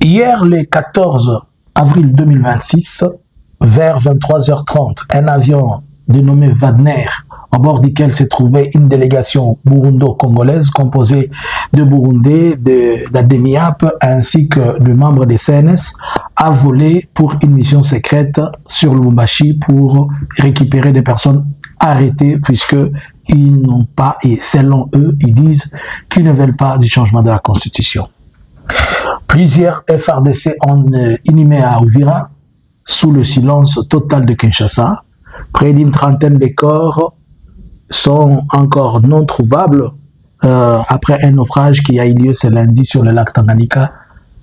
Hier, le 14 avril 2026, vers 23h30, un avion dénommé Wagner, à bord duquel se trouvait une délégation burundo-congolaise composée de Burundais, de la DEMIAP ainsi que de membres des CNS, a volé pour une mission secrète sur Lubumbashi pour récupérer des personnes arrêtées puisqu'ils n'ont pas, et selon eux, ils disent qu'ils ne veulent pas du changement de la Constitution. Plusieurs FRDC ont inhumé à Uvira sous le silence total de Kinshasa. Près d'une trentaine de corps sont encore non trouvables après un naufrage qui a eu lieu ce lundi sur le lac Tanganyika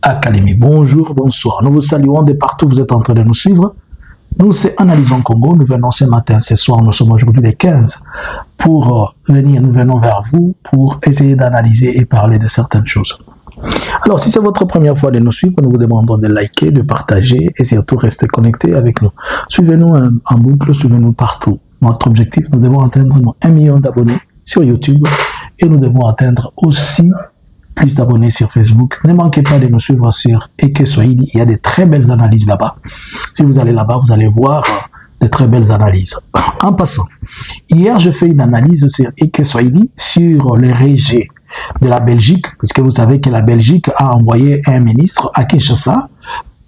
à Kalemi. Bonjour, bonsoir. Nous vous saluons de partout, vous êtes en train de nous suivre. Nous, c'est Analysons Congo. Nous venons ce matin, ce soir, nous sommes aujourd'hui les 15 pour venir, nous venons vers vous pour essayer d'analyser et parler de certaines choses. Alors, si c'est votre première fois de nous suivre, nous vous demandons de liker, de partager et surtout rester connecté avec nous. Suivez-nous en boucle, suivez-nous partout. Notre objectif, nous devons atteindre 1 million d'abonnés sur YouTube et nous devons atteindre aussi plus d'abonnés sur Facebook. Ne manquez pas de nous suivre sur Eke Swahili. Il y a de très belles analyses là-bas. Si vous allez là-bas, vous allez voir de très belles analyses. En passant, hier, je fais une analyse sur Eke Swahili sur les régés de la Belgique, puisque vous savez que la Belgique a envoyé un ministre à Kinshasa,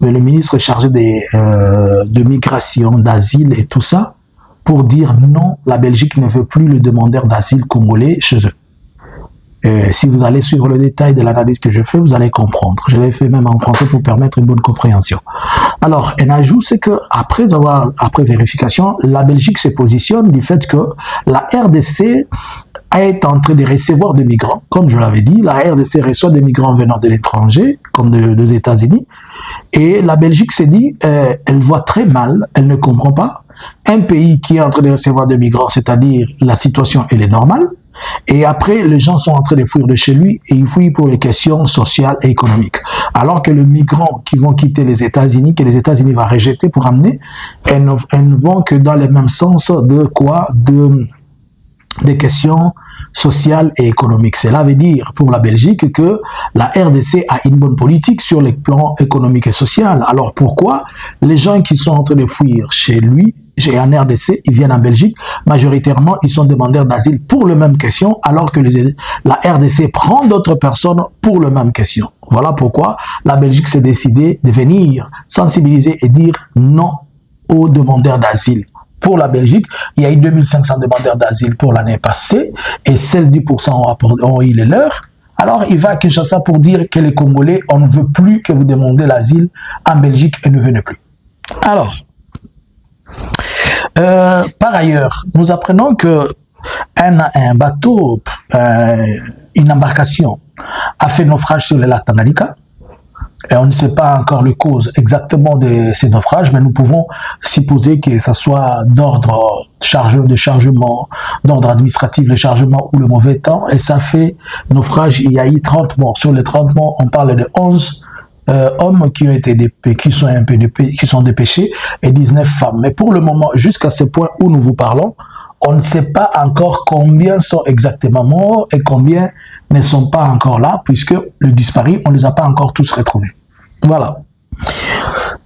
le ministre chargé de migration, d'asile et tout ça, pour dire non, la Belgique ne veut plus le demandeur d'asile congolais chez eux. Si vous allez suivre le détail de l'analyse que je fais, vous allez comprendre. Je l'ai fait même en français pour permettre une bonne compréhension. Alors, un ajout, c'est que après vérification, la Belgique se positionne du fait que la RDC est en train de recevoir des migrants. Comme je l'avais dit, la RDC reçoit des migrants venant de l'étranger, comme des États-Unis. Et la Belgique s'est dit, elle voit très mal, elle ne comprend pas. Un pays qui est en train de recevoir des migrants, c'est-à-dire la situation, elle est normale. Et après, les gens sont en train de fuir de chez lui et ils fuient pour les questions sociales et économiques. Alors que les migrants qui vont quitter les États-Unis, que les États-Unis vont rejeter pour amener, elles ne vont que dans le même sens de quoi? Des questions sociales et économiques. Cela veut dire pour la Belgique que la RDC a une bonne politique sur les plans économiques et social. Alors pourquoi les gens qui sont en train de fuir chez lui, en RDC, ils viennent en Belgique, majoritairement ils sont demandeurs d'asile pour les mêmes questions, alors que la RDC prend d'autres personnes pour les mêmes questions. Voilà pourquoi la Belgique s'est décidée de venir sensibiliser et dire non aux demandeurs d'asile. Pour la Belgique, il y a eu 2500 demandeurs d'asile pour l'année passée et seuls 10% ont eu les leurs. Alors, il va à Kinshasa pour dire que les Congolais, on ne veut plus que vous demandiez l'asile en Belgique et ne venez plus. Alors, par ailleurs, nous apprenons que un bateau, une embarcation, a fait naufrage sur le lac Tanganyika. Et on ne sait pas encore les causes exactement de ces naufrages, mais nous pouvons supposer que ce soit d'ordre de chargement, d'ordre administratif, le chargement ou le mauvais temps. Et ça fait naufrage, il y a eu 30 morts. Sur les 30 morts, on parle de 11 hommes qui sont dépêchés et 19 femmes. Mais pour le moment, jusqu'à ce point où nous vous parlons, on ne sait pas encore combien sont exactement morts et combien ne sont pas encore là, puisque les disparus, on ne les a pas encore tous retrouvés. Voilà.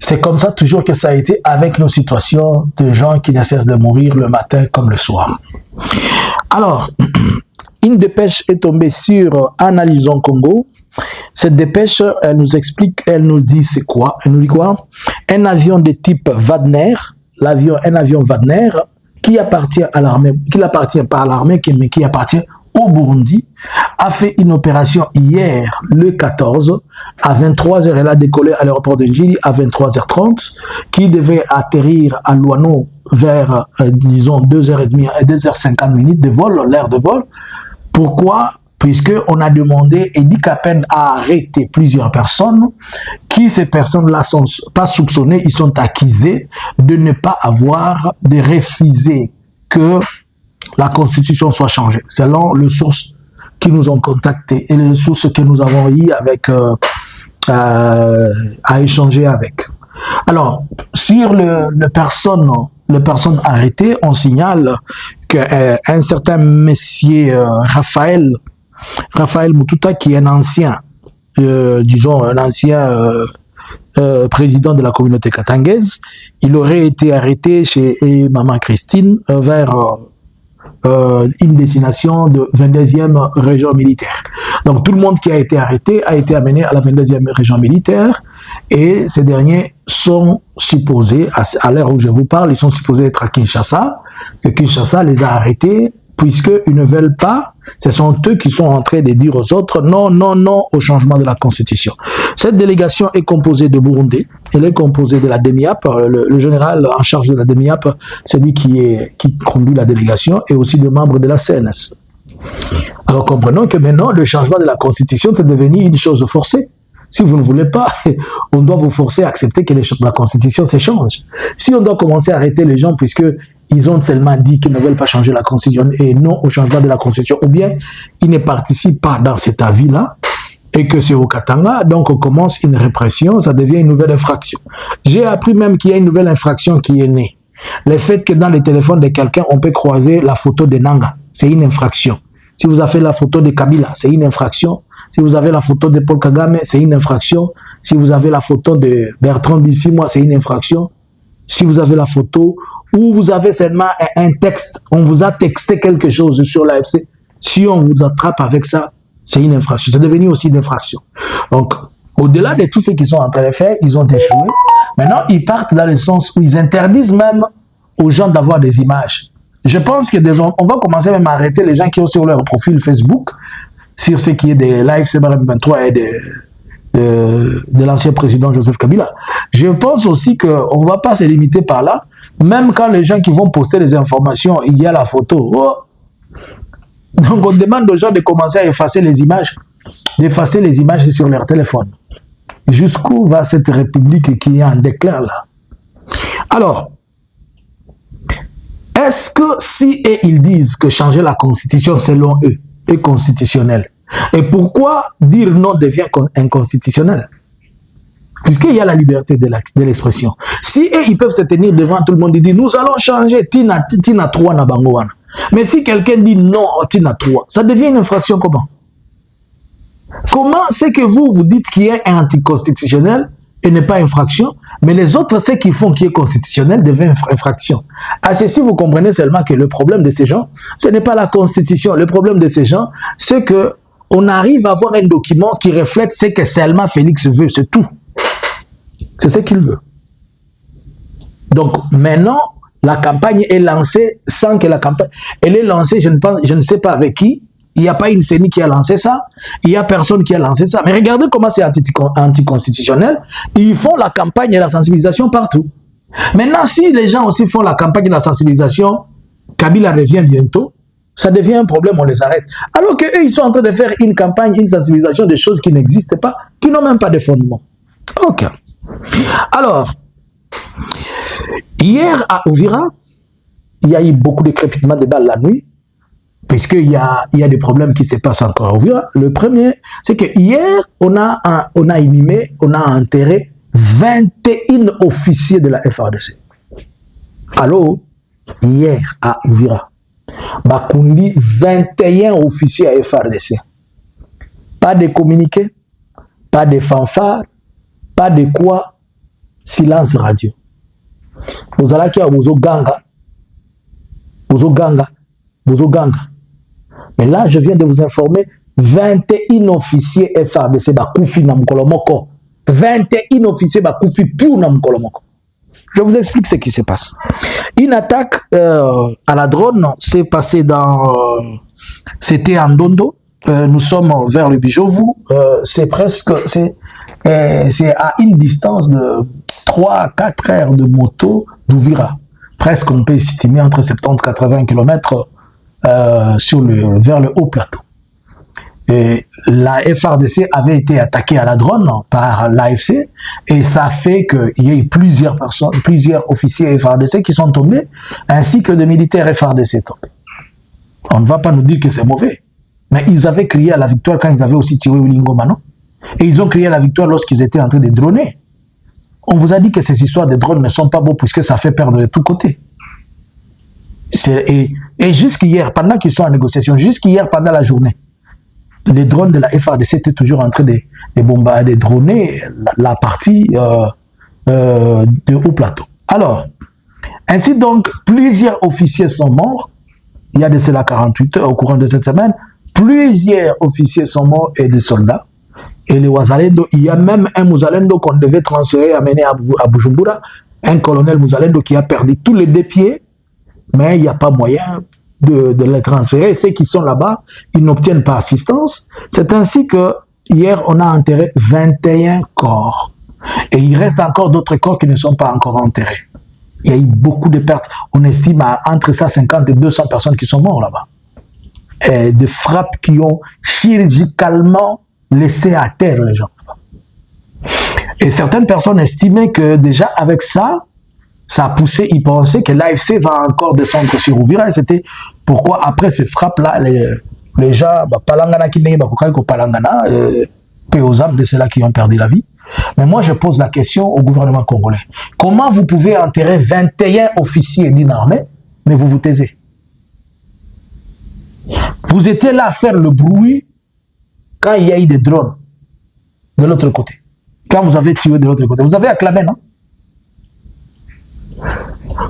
C'est comme ça toujours que ça a été avec nos situations de gens qui ne cessent de mourir le matin comme le soir. Alors, une dépêche est tombée sur Analysons Congo. Cette dépêche, elle nous explique, elle nous dit c'est quoi? Elle nous dit quoi? Un avion de type Wagner, un avion Wagner qui appartient à l'armée, qui n'appartient pas à l'armée, mais qui appartient au Burundi, a fait une opération hier, le 14, à 23h. Elle a décollé à l'aéroport de Njili à 23h30, qui devait atterrir à Luano vers, disons, 2h30 et 2h50 de vol, l'heure de vol. Pourquoi? Puisqu'on a demandé, Edi Kapen a arrêté plusieurs personnes, qui ces personnes-là sont pas soupçonnées, ils sont accusés de ne pas avoir, de refuser que la Constitution soit changée, selon les sources qui nous ont contactés et les sources que nous avons eues avec, à échanger avec. Alors, sur les personnes arrêtées, on signale qu'un certain monsieur Raphaël Mututa, qui est un ancien disons un ancien président de la communauté katangaise, il aurait été arrêté chez Maman Christine vers une destination de 22e région militaire. Donc tout le monde qui a été arrêté a été amené à la 22e région militaire et ces derniers sont supposés, à l'heure où je vous parle, ils sont supposés être à Kinshasa, que Kinshasa les a arrêtés puisqu'ils ne veulent pas, ce sont eux qui sont en train de dire aux autres non, non, non au changement de la constitution. Cette délégation est composée de Burundais, elle est composée de la DEMIAP, le général en charge de la DEMIAP, celui qui conduit la délégation, et aussi de membres de la CNS. Alors comprenons que maintenant, le changement de la constitution est devenu une chose forcée. Si vous ne voulez pas, on doit vous forcer à accepter que la constitution se change. Si on doit commencer à arrêter les gens puisque ils ont seulement dit qu'ils ne veulent pas changer la constitution et non au changement de la constitution, ou bien ils ne participent pas dans cet avis-là, et que c'est au Katanga, donc on commence une répression, ça devient une nouvelle infraction. J'ai appris même qu'il y a une nouvelle infraction qui est née. Le fait que dans les téléphones de quelqu'un, on peut croiser la photo de Nanga, c'est une infraction. Si vous avez la photo de Kabila, c'est une infraction. Si vous avez la photo de Paul Kagame, c'est une infraction. Si vous avez la photo de Bertrand Bisimwa, c'est une infraction. Si vous avez la photo où vous avez seulement un texte, on vous a texté quelque chose sur l'AFC, si on vous attrape avec ça, c'est une infraction. C'est devenu aussi une infraction. Donc, au-delà de tout ce qu'ils sont en train de faire, ils ont échoué. Maintenant, ils partent dans le sens où ils interdisent même aux gens d'avoir des images. Je pense que on va commencer même à arrêter les gens qui ont sur leur profil Facebook, sur ce qui est des lives CBRM23 et de l'ancien président Joseph Kabila. Je pense aussi qu'on ne va pas se limiter par là. Même quand les gens qui vont poster des informations, il y a la photo. Oh. Donc on demande aux gens de commencer à effacer les images, d'effacer les images sur leur téléphone. Jusqu'où va cette république qui est en déclin là? Alors, est-ce que si ils disent que changer la constitution selon eux est constitutionnel, et pourquoi dire non devient inconstitutionnel? Puisqu'il y a la liberté de l'expression. Si ils peuvent se tenir devant tout le monde et dire nous allons changer Tina 3 na Bangoana. Mais si quelqu'un dit non Tina 3, ça devient une infraction comment? Comment c'est que vous dites qu'il est anticonstitutionnel et n'est pas infraction, mais les autres, ce qu'ils font qui est constitutionnel devient infraction? À ceci, vous comprenez seulement que le problème de ces gens, ce n'est pas la constitution. Le problème de ces gens, c'est qu'on arrive à avoir un document qui reflète ce que seulement Félix veut, c'est tout. C'est ce qu'il veut. Donc maintenant, la campagne est lancée sans que la campagne... Elle est lancée, je ne sais pas avec qui. Il n'y a pas une CENI qui a lancé ça. Il n'y a personne qui a lancé ça. Mais regardez comment c'est anticonstitutionnel. Ils font la campagne et la sensibilisation partout. Maintenant, si les gens aussi font la campagne et la sensibilisation, Kabila revient bientôt, ça devient un problème, on les arrête. Alors qu'eux, ils sont en train de faire une campagne, une sensibilisation de choses qui n'existent pas, qui n'ont même pas de fondement. Ok. Alors, hier à Uvira, il y a eu beaucoup de crépitements de balles la nuit, puisqu'il y a des problèmes qui se passent encore à Uvira. Le premier, c'est que hier, on a inhumé, on a enterré 21 officiers de la FARDC. Alors, hier à Uvira, Bakundi, 21 officiers à FARDC. Pas de communiqué, pas de fanfare, pas de quoi, silence radio. Vous allez qui a Ganga. Mais là, je viens de vous informer, 21 officiers FARDC Bakoufi na Mkolomoko. 21 officiers Bakoufi Piou na Mkolomoko. Je vous explique ce qui se passe. Une attaque à la drone s'est passée c'était en Dondo. Nous sommes vers le Bijovu. C'est à une distance de 3 à 4 heures de moto d'Uvira. Presque, on peut estimer entre 70 et 80 km vers le haut plateau. Et la FARDC avait été attaquée à la drone par l'AFC et ça fait qu'il y a eu plusieurs officiers FARDC qui sont tombés, ainsi que des militaires FARDC tombés. On ne va pas nous dire que c'est mauvais, mais ils avaient crié à la victoire quand ils avaient aussi tiré Wilingoma, non? Et ils ont crié à la victoire lorsqu'ils étaient en train de droner. On vous a dit que ces histoires de drones ne sont pas beaux puisque ça fait perdre de tous côtés. Et jusqu'hier, pendant qu'ils sont en négociation, jusqu'hier pendant la journée, les drones de la FARDC étaient toujours en train de bombarder, de droner la partie de haut plateau. Alors, ainsi donc, plusieurs officiers sont morts. Il y a de cela 48 heures au courant de cette semaine. Plusieurs officiers sont morts et des soldats. Et les Wazalendo, il y a même un Mouzalendo qu'on devait transférer, amener à Bujumbura. Un colonel Mouzalendo qui a perdu tous les deux pieds, mais il n'y a pas moyen de les transférer. Ceux qui sont là-bas, ils n'obtiennent pas assistance. C'est ainsi que hier, on a enterré 21 corps. Et il reste encore d'autres corps qui ne sont pas encore enterrés. Il y a eu beaucoup de pertes. On estime à entre 150 et 200 personnes qui sont mortes là-bas. Et des frappes qui ont chirurgicalement laissé à terre les gens. Et certaines personnes estimaient que déjà avec ça, ça a poussé, ils pensaient que l'AFC va encore descendre sur Uvira. Et c'était pourquoi après ces frappes-là, les gens, palangana qui n'est pas palangana, paix aux âmes de ceux-là qui ont perdu la vie. Mais moi, je pose la question au gouvernement congolais. Comment vous pouvez enterrer 21 officiers d'une armée, mais vous vous taisez? Vous étiez là à faire le bruit quand il y a eu des drones de l'autre côté. Quand vous avez tué de l'autre côté. Vous avez acclamé, non?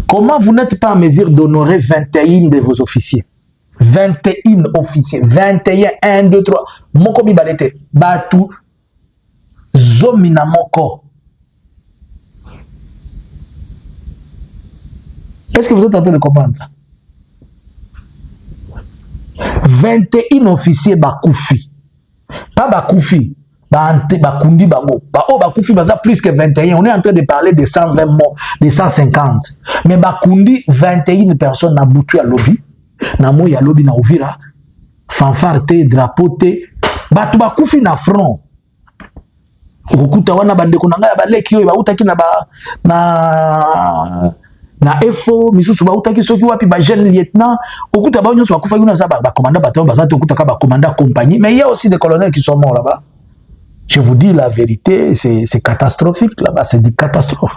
Comment vous n'êtes pas en mesure d'honorer 21 de vos officiers? 21 officiers. 21, 1, 2, 3. Moko bibalete. Batu. Zomina moko. Est-ce que vous êtes en train de comprendre? 21 officiers bakoufi. Pas bakoufi. Bakundi bango. Bakoufi baza plus que 21. On est en train de parler de 120 morts, de 150. Mais bakundi 21 personnes na boutu à lobby. Na mo ya lobby na Uvira. Fanfare te, drapeau te. Batu bakoufi na front. Ukuta wana bandeko na ngaya baleki oyo bautaki na FO misusu bautaki soki wapi ba jeune lieutenant ukuta ba nyonso bakufa yuna za ba commandant bataillon bazate ukuta ka ba commandant compagnie, mais il y a aussi des colonels qui sont morts là-bas. Je vous dis la vérité, c'est catastrophique là-bas, c'est une catastrophe.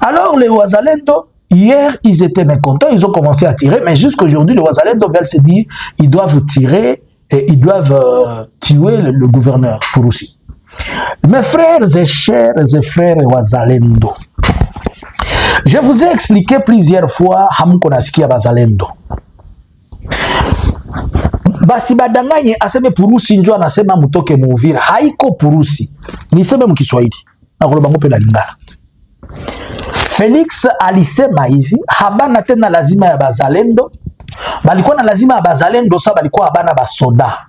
Alors les Wazalendo, hier ils étaient mécontents, ils ont commencé à tirer, mais jusqu'aujourd'hui les Wazalendo veulent se dire ils doivent tirer et ils doivent tuer le gouverneur Purusi. Mes frères et chers et frères Wazalendo, je vous ai expliqué plusieurs fois hamuko nasikia Wazalendo. Basi badanganye aseme Purusi njo anasema mutoke Uvira. Haiko Purusi. Niseme mkiswahili. Nakoloba ngope na Lingala. Felix alisema hivi, habana tena lazima ya Bazalendo. Balikuwa na lazima ya Bazalendo, sa balikuwa habana basoda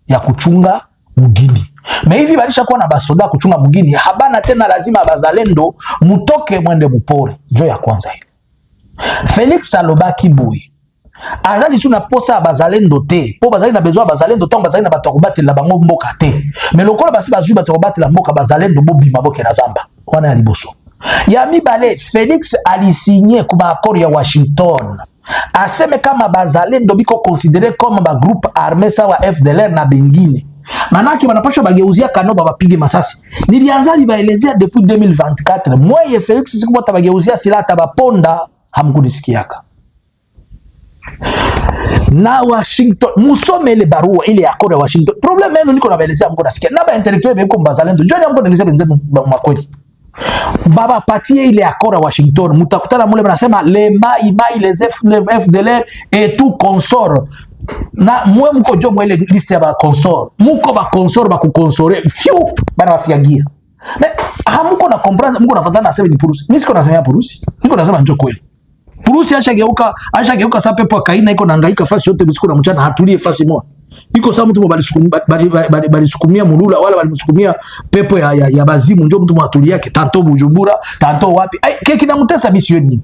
ya kuchunga mugini. Mais hivi balisha kuwa na basoda kuchunga mugini, habana tena lazima ya Bazalendo mutoke mwende mupori. Njo ya kwanza hili. Felix alobaki bui. Azali suna posa Bazalendo te. Po bazali na besoin Bazalendo tango bazali na batokobate la bango mboka te. Mais lokola basi bazui batokobate la mboka Bazalendo bobi maboke na zamba. Wana ya liboso. Ya mibale, Felix alisigné kuma accord ya Washington. Aseme kama Bazalendo biko considéré comme ba groupe armé sawa FDLR na bengine. Manaki wanapasha bageuzia kanoba bapige masasi. Nilianza libaelezea depuis 2024. Mweye Felix siku bota bageuzia sila tabaponda hamkunisikiaka. Na Washington musome le barua ile accord ya Washington. Problème yenu niko nabaelezea mko nasikia. Na ba intellectuel beko Bazalendo. Njoni mko naelezea benzetu makweli. Baba patie ile accord ya Washington. Mutakutana mule mnasema les mai les FDLR et tout consort. Na mwe mko jo mwele liste ya ba consort. Muko ba consort ba kukonsore. Fiu bana bafiagia. Mais hamuko na comprendre, muko nafatana aseme ni Purusi. Mimi siko nasema Purusi. Niko nasema njo kweli. Purusi ashageuka sa pepo kaina iko nahangaika fasi yote usiku na mchana hatulie fasi moja. Iko sa mtu balisukumia mulula wala balisukumia pepo ya bazimu ndio mtu mwatuli yake tanto Bujumbura, tanto wapi. Ai keki na mtesa bisi yoni.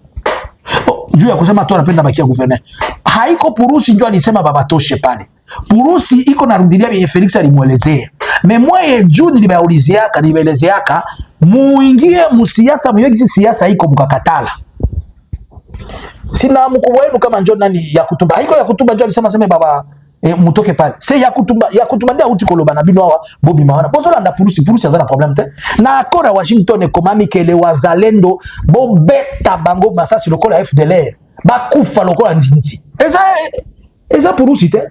Juu ya kusema tu anapenda bakia gouverneur. Haiko Purusi ndio alisema baba toshe pale. Purusi iko narudilia vyenye Felix alimuelezea. Memwaye juu nilibaelezeaka muingie musiasa muyegi siasa iko mkakatala. Sina mkubwa wenu kama njoo nani ya kutumba. Haiko ya kutumba njoo alisema sema baba mutoke pale. Se ya kutumba ndia uti koloba na bino hawa bobi mawana. Bozola nda Purusi hazana problem te. Na akora Washington ekomami kele Wazalendo bobeta bango masasi lokola FDLR. Bakufa lokola ndinti. Eza Purusi te.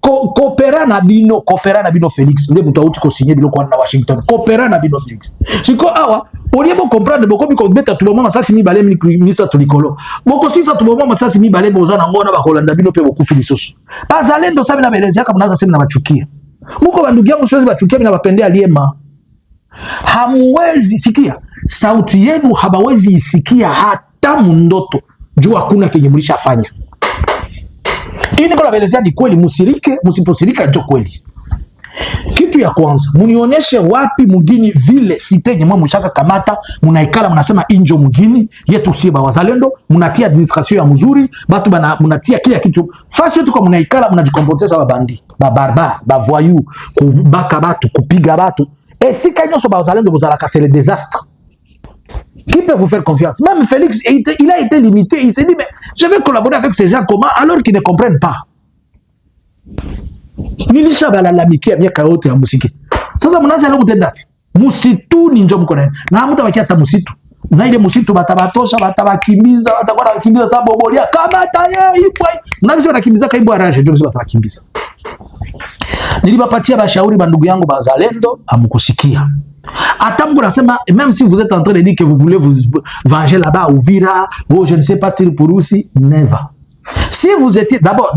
Coopéra na bino Félix. Nde muto auti ko signer bilo kwa na Washington. Coopéra na bino Félix. Siko awa, oliebo comprendre boko biko beta tout moment ça simi balé ministre tulikolo. Boko sisa tout moment ça simi balé boza na ngona bakolanda bino pe boku filisoso. Bazalendo sabi na belezi yaka munaza semi na bachukia. Muko bandugu yangu siwezi bachukia mina bapendea liema. Hamwezi sikia. Sauti yenu habawezi isikia hata mundoto. Jua hakuna kenye mlishafanya. Hii niko naelezea ni kweli, musirike, musiposirika ndio kweli. Kitu ya kwanza, munionyeshe wapi mugini vile sitenye mwa mshaka kamata, munaikala munasema injo mugini yetu siba wazalendo, munatia administration ya mzuri, batu bana munatia kila kitu. Fasi yetu kwa munaikala munajikomportesa ba bandi, ba barba, ba voyou, kubaka batu, kupiga batu. Et si kanyo so ba wazalendo bozalaka c'est le désastre. Qui peut vous faire confiance? Même Félix, il a été limité. Il s'est dit, mais je vais collaborer avec ces gens, comment? Alors qu'ils ne comprennent pas. Nilisha balalamiki ya miaka yote ya musiki. Sasa mnaanza leo mtenda. Musitu ni njo mkonen. Na mtabaki hata musitu. Na ile musitu batabatosha, batabakimbiza, batakuwa nakimbiza sababu bobolia kama taye ipo. Mnabisha nakimbiza kaibu araje ndio sio batakimbiza. Nilibapatia bashauri bandugu yangu bazalendo amkusikia. Atambo nasema, même si vous êtes en train de dire que vous voulez vous venger là-bas ou Vira, ou je ne sais pas si pour aussi, never. Si vous étiez d'abord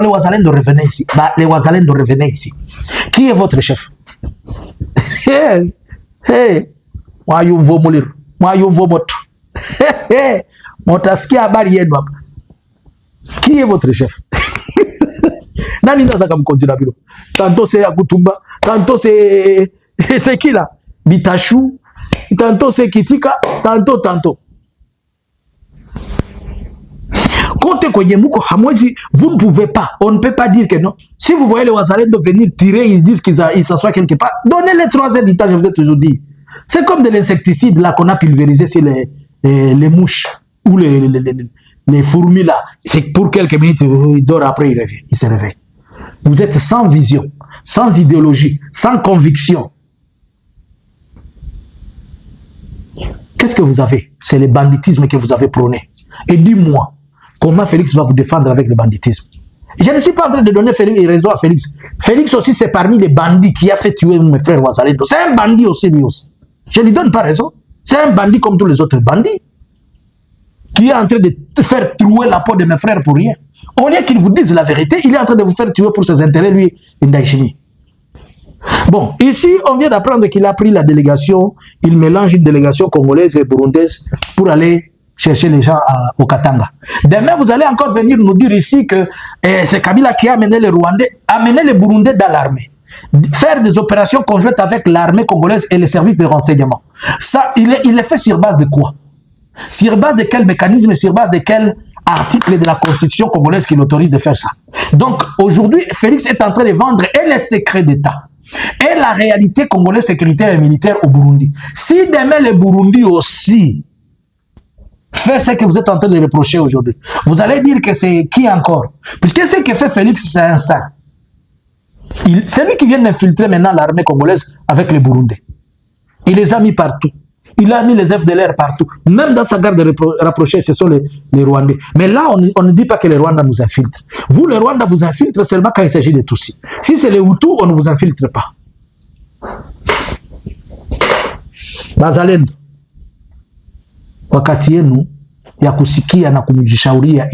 les Ouazalendo revenez ici. Bah, les Ouazalendo revenez ici. Qui est votre chef? Moi yumvo muliro, moi yumvo moto. Motaskia habari yenu hapa. Qui est votre chef? Nani nataka mkonzina bilo? Tantôt c'est Akutumba, tantôt c'est qui là? Bitachou, tantôt c'est Kitika, tantôt. Côté kwenye muko hamwezi, vous ne pouvez pas, on ne peut pas dire que non. Si vous voyez les Ouazalendo venir tirer, ils disent qu'ils s'assoient quelque part, donnez-les 3 heures d'État, je vous ai toujours dit. C'est comme de l'insecticide là qu'on a pulvérisé sur les mouches ou les fourmis là. C'est pour quelques minutes, il dort, après il revient, il se réveille. Vous êtes sans vision, sans idéologie, sans conviction. Qu'est-ce que vous avez? C'est le banditisme que vous avez prôné. Et dis-moi, comment Félix va vous défendre avec le banditisme? Je ne suis pas en train de donner raison à Félix. Félix aussi, c'est parmi les bandits qui a fait tuer mes frères Ouazalendo. C'est un bandit aussi, lui aussi. Je ne lui donne pas raison. C'est un bandit comme tous les autres bandits qui est en train de faire trouer la peau de mes frères pour rien. Au lieu qu'il vous dise la vérité, il est en train de vous faire tuer pour ses intérêts, lui, Ndaïchimi. Bon, ici, on vient d'apprendre qu'il a pris la délégation, il mélange une délégation congolaise et burundaise pour aller chercher les gens au Katanga. Demain, vous allez encore venir nous dire ici que c'est Kabila qui a amené les Rwandais, amené les Burundais dans l'armée. Faire des opérations conjointes avec l'armée congolaise et les services de renseignement. Ça, il est fait sur base de quoi? Sur base de quel mécanisme, sur base de quel article de la Constitution congolaise qui l'autorise de faire ça? Donc, aujourd'hui, Félix est en train de vendre et les secrets d'État et la réalité congolaise sécuritaire et militaire au Burundi. Si demain le Burundi aussi fait ce que vous êtes en train de reprocher aujourd'hui, vous allez dire que c'est qui encore? Puisque ce que fait Félix, c'est un saint. C'est lui qui vient d'infiltrer maintenant l'armée congolaise avec les Burundais. Il les a mis partout. Il a mis les FDLR partout. Même dans sa garde rapprochée, ce sont les Rwandais. Mais là, on ne dit pas que les Rwandais nous infiltrent. Vous, les Rwandais vous infiltrent seulement quand il s'agit de Tutsis. Si c'est les Hutus, on ne vous infiltre pas. Bazalendo. Wakati yenu ya kusikia na kumjishauria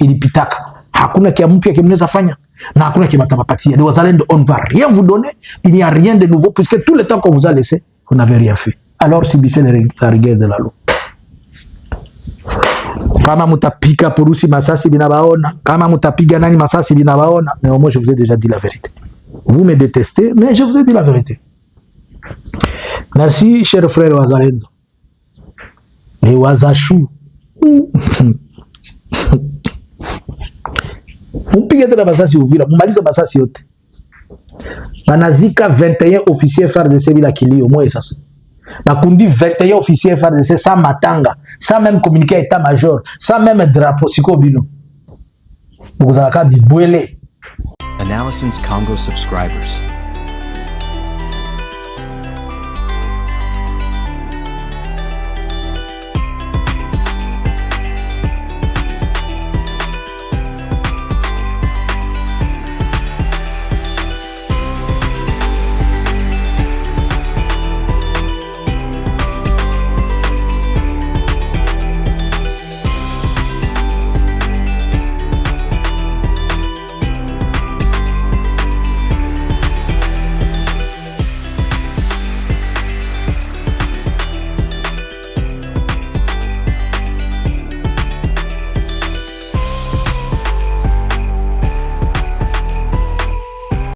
ilipitaka. Hakuna kia mpya kimneza fanya. Na hakuna kia matapapatia. Les Wazalendo, on ne va rien vous donner. Il n'y a rien de nouveau. Puisque tout le temps qu'on vous a laissé, vous n'avez rien fait. Alors subissez la rigueur de la loi. Kama mutapika purusi masasi binabaona, kama mutapiga nani masasi binabaona, mais au moins je vous ai déjà dit la vérité. Vous me détestez, mais je vous ai dit la vérité. Merci, cher frère Wazalendo. Les Wazachou. Mpige tena masasi Uvira, mumaliza masasi yote. Banazika 21 officiers FARDC bila kilio, moi sasa. Nakundi 21 officiers FARDC sans matanga, sans même communiquer à état-major, sans même drapeau siko bino. Vous avez dit Analysins Congo subscribers.